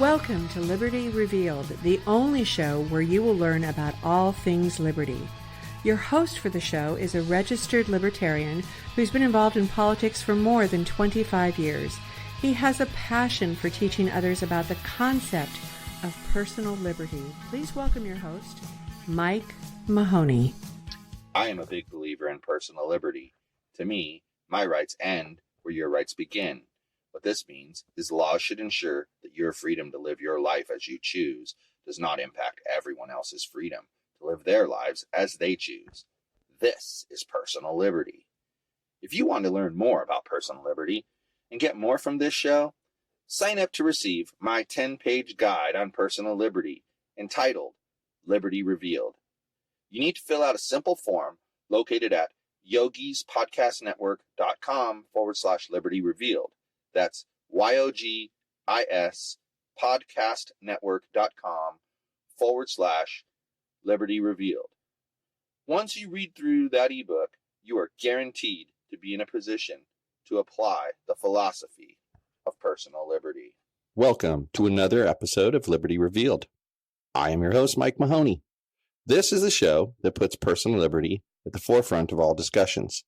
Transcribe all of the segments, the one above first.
Welcome to Liberty Revealed, the only show where you will learn about all things liberty. Your host for the show is a registered libertarian who's been involved in politics for more than 25 years. He has a passion for teaching others about the concept of personal liberty. Please welcome your host, Mike Mahony. I am a big believer in personal liberty. To me, my rights end where your rights begin. What this means is laws should ensure that your freedom to live your life as you choose does not impact everyone else's freedom to live their lives as they choose. This is personal liberty. If you want to learn more about personal liberty and get more from this show, sign up to receive my 10-page guide on personal liberty entitled Liberty Revealed. You need to fill out a simple form located at yogispodcastnetwork.com/Liberty Revealed. That's YOGIS podcastnetwork.com/Liberty Revealed. Once you read through that ebook, you are guaranteed to be in a position to apply the philosophy of personal liberty. Welcome to another episode of Liberty Revealed. I am your host, Mike Mahony. This is a show that puts personal liberty at the forefront of all discussions.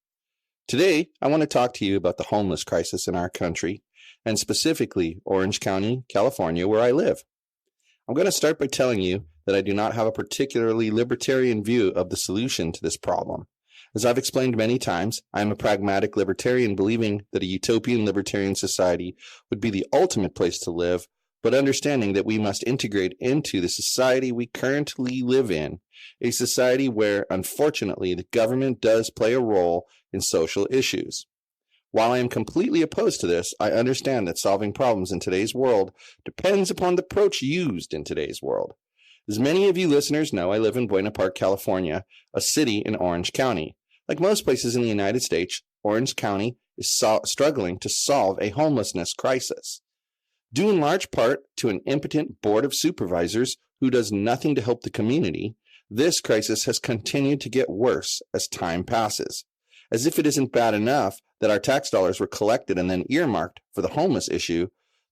Today, I want to talk to you about the homeless crisis in our country, and specifically Orange County, California, where I live. I'm going to start by telling you that I do not have a particularly libertarian view of the solution to this problem. As I've explained many times, I am a pragmatic libertarian believing that a utopian libertarian society would be the ultimate place to live, but understanding that we must integrate into the society we currently live in, a society where, unfortunately, the government does play a role in social issues. While I am completely opposed to this, I understand that solving problems in today's world depends upon the approach used in today's world. As many of you listeners know, I live in Buena Park, California, a city in Orange County. Like most places in the United States, Orange County is struggling to solve a homelessness crisis. Due in large part to an impotent board of supervisors who does nothing to help the community, this crisis has continued to get worse as time passes. As if it isn't bad enough that our tax dollars were collected and then earmarked for the homeless issue,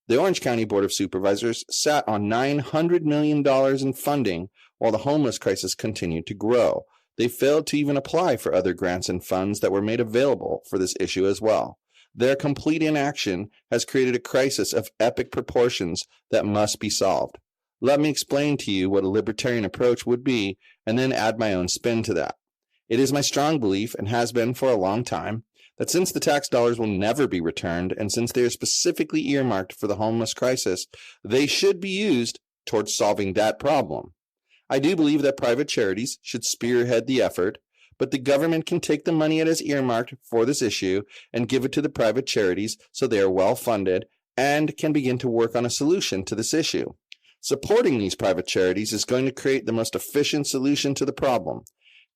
the Orange County Board of Supervisors sat on $900 million in funding while the homeless crisis continued to grow. They failed to even apply for other grants and funds that were made available for this issue as well. Their complete inaction has created a crisis of epic proportions that must be solved. Let me explain to you what a libertarian approach would be and then add my own spin to that. It is my strong belief, and has been for a long time, that since the tax dollars will never be returned, and since they are specifically earmarked for the homeless crisis, they should be used towards solving that problem. I do believe that private charities should spearhead the effort, but the government can take the money it has earmarked for this issue and give it to the private charities so they are well funded and can begin to work on a solution to this issue. Supporting these private charities is going to create the most efficient solution to the problem.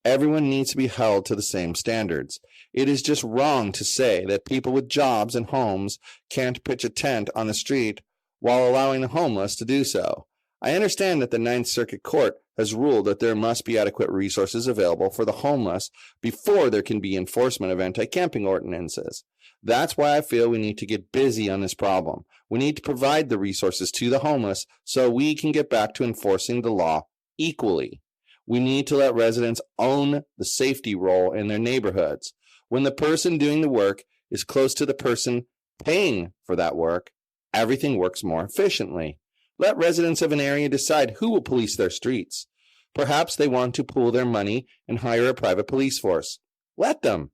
Everyone needs to be held to the same standards. It is just wrong to say that people with jobs and homes can't pitch a tent on the street while allowing the homeless to do so. I understand that the Ninth Circuit Court has ruled that there must be adequate resources available for the homeless before there can be enforcement of anti-camping ordinances. That's why I feel we need to get busy on this problem. We need to provide the resources to the homeless so we can get back to enforcing the law equally. We need to let residents own the safety role in their neighborhoods. When the person doing the work is close to the person paying for that work, everything works more efficiently. Let residents of an area decide who will police their streets. Perhaps they want to pool their money and hire a private police force. Let them.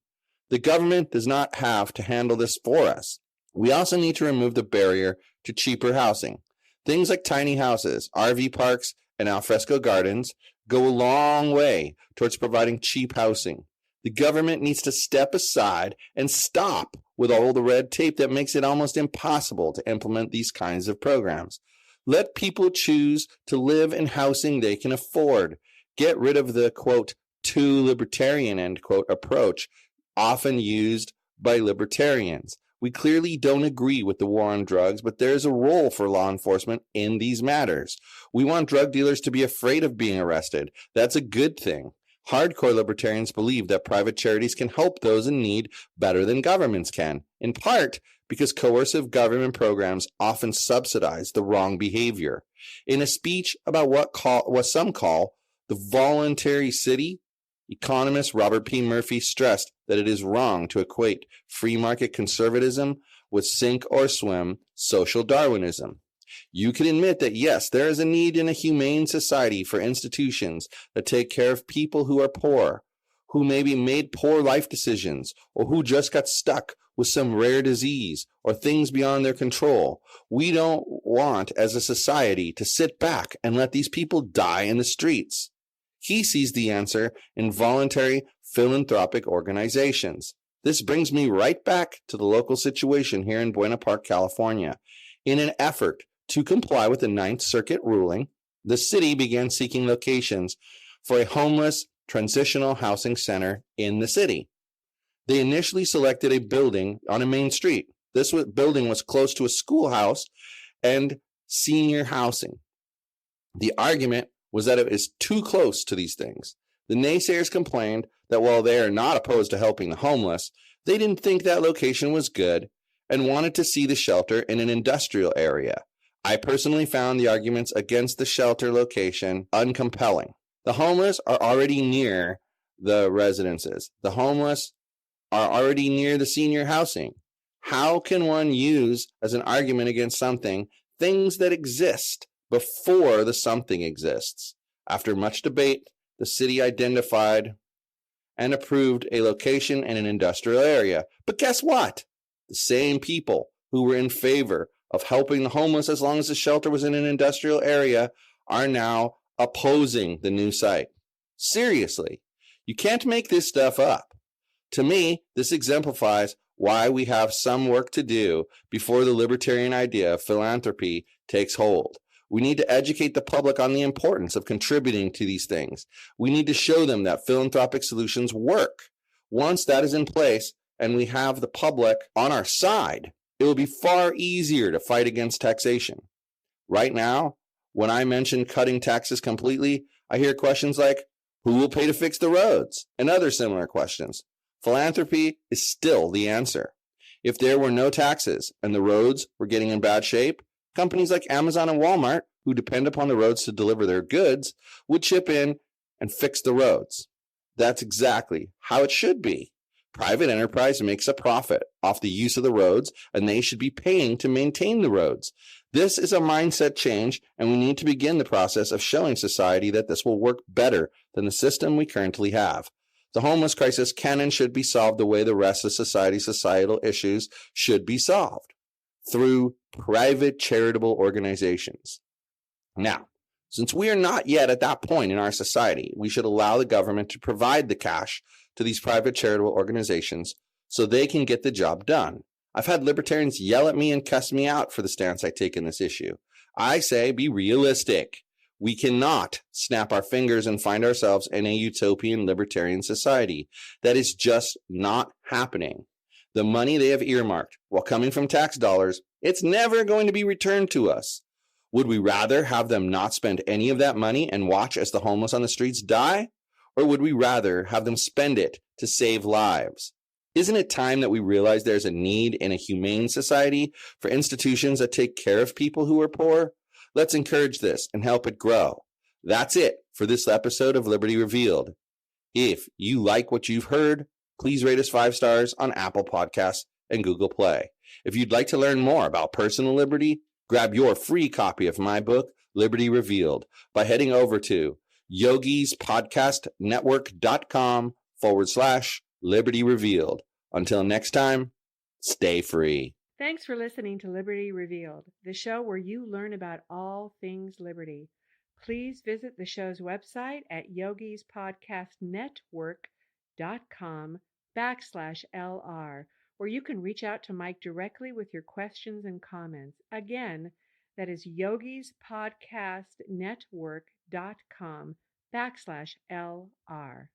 The government does not have to handle this for us. We also need to remove the barrier to cheaper housing. Things like tiny houses, RV parks, and alfresco gardens go a long way towards providing cheap housing. The government needs to step aside and stop with all the red tape that makes it almost impossible to implement these kinds of programs. Let people choose to live in housing they can afford. Get rid of the, quote, too libertarian, end quote, approach often used by libertarians. We clearly don't agree with the war on drugs, but there's a role for law enforcement in these matters. We want drug dealers to be afraid of being arrested. That's a good thing. Hardcore libertarians believe that private charities can help those in need better than governments can, in part because coercive government programs often subsidize the wrong behavior. In a speech about what some call the voluntary city, economist Robert P. Murphy stressed that it is wrong to equate free market conservatism with sink or swim social Darwinism. You can admit that, yes, there is a need in a humane society for institutions that take care of people who are poor, who maybe made poor life decisions, or who just got stuck with some rare disease or things beyond their control. We don't want, as a society, to sit back and let these people die in the streets. He sees the answer in voluntary philanthropic organizations. This brings me right back to the local situation here in Buena Park, California. In an effort to comply with the Ninth Circuit ruling, the city began seeking locations for a homeless transitional housing center in the city. They initially selected a building on a main street. This building was close to a schoolhouse and senior housing. The argument was that it is too close to these things. The naysayers complained that while they are not opposed to helping the homeless, they didn't think that location was good and wanted to see the shelter in an industrial area. I personally found the arguments against the shelter location uncompelling. The homeless are already near the residences. The homeless are already near the senior housing. How can one use as an argument against something things that exist before the something exists? After much debate, the city identified and approved a location in an industrial area. But guess what? The same people who were in favor of helping the homeless as long as the shelter was in an industrial area are now opposing the new site. Seriously, you can't make this stuff up. To me, this exemplifies why we have some work to do before the libertarian idea of philanthropy takes hold. We need to educate the public on the importance of contributing to these things. We need to show them that philanthropic solutions work. Once that is in place and we have the public on our side, it will be far easier to fight against taxation. Right now, when I mention cutting taxes completely, I hear questions like, who will pay to fix the roads? And other similar questions. Philanthropy is still the answer. If there were no taxes and the roads were getting in bad shape, companies like Amazon and Walmart, who depend upon the roads to deliver their goods, would chip in and fix the roads. That's exactly how it should be. Private enterprise makes a profit off the use of the roads, and they should be paying to maintain the roads. This is a mindset change, and we need to begin the process of showing society that this will work better than the system we currently have. The homeless crisis can and should be solved the way the rest of society's societal issues should be solved, through private charitable organizations. Now, since we are not yet at that point in our society, we should allow the government to provide the cash to these private charitable organizations so they can get the job done. I've had libertarians yell at me and cuss me out for the stance I take in this issue. I say be realistic. We cannot snap our fingers and find ourselves in a utopian libertarian society. That is just not happening. The money they have earmarked, while coming from tax dollars, it's never going to be returned to us. Would we rather have them not spend any of that money and watch as the homeless on the streets die? Or would we rather have them spend it to save lives? Isn't it time that we realize there's a need in a humane society for institutions that take care of people who are poor? Let's encourage this and help it grow. That's it for this episode of Liberty Revealed. If you like what you've heard, please rate us 5 stars on Apple Podcasts and Google Play. If you'd like to learn more about personal liberty, grab your free copy of my book, Liberty Revealed, by heading over to yogispodcastnetwork.com/Liberty Revealed. Until next time, stay free. Thanks for listening to Liberty Revealed, the show where you learn about all things liberty. Please visit the show's website at yogispodcastnetwork.com/LR, where you can reach out to Mike directly with your questions and comments. Again, that is yogispodcastnetwork.com/LR.